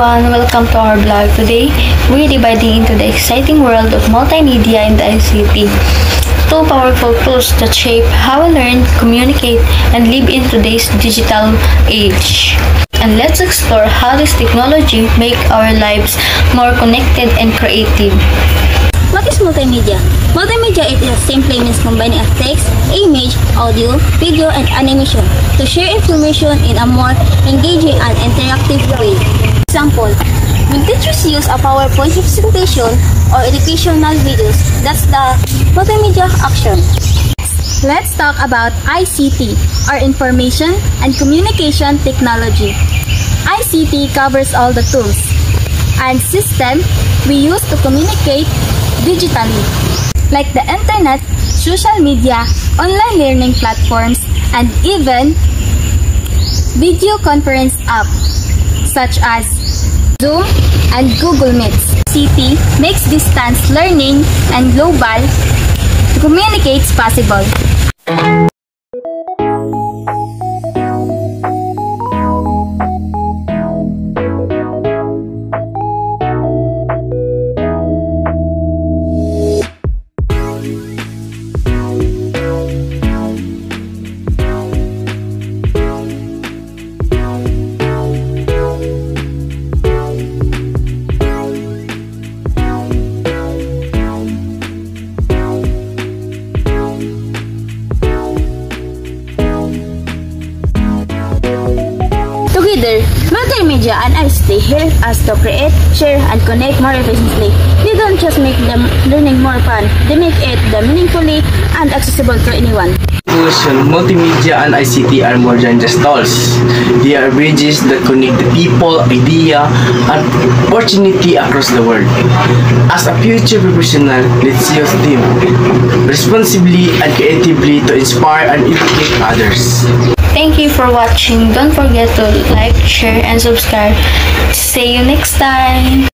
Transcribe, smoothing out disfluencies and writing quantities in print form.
everyone, welcome to our blog. Today, we're dividing into the exciting world of multimedia and ICT. Two powerful tools that shape how we learn, communicate, and live in today's digital age. And let's explore how this technology make our lives more connected and creative. What is multimedia? Multimedia is simply means combining a text, image, audio, video, and animation to share information in a more engaging and interactive way. Example, when teachers use a PowerPoint presentation or educational videos, that's the multimedia action. Let's talk about ICT, or Information and Communication Technology. ICT covers all the tools and systems we use to communicate digitally, like the internet, social media, online learning platforms, and even video conference apps such as Zoom and Google Meet. ICT makes distance learning and global communicates possible. Together, multimedia and ICT help us to create, share, and connect more efficiently. They don't just make the learning more fun, they make it meaningfully and accessible to anyone. Conclusion, multimedia and ICT are more than just tools. They are bridges that connect the people, idea, and opportunity across the world. As a future professional, let's use them responsibly and creatively to inspire and educate others. Thank you for watching. Don't forget to like, share, and subscribe. See you next time.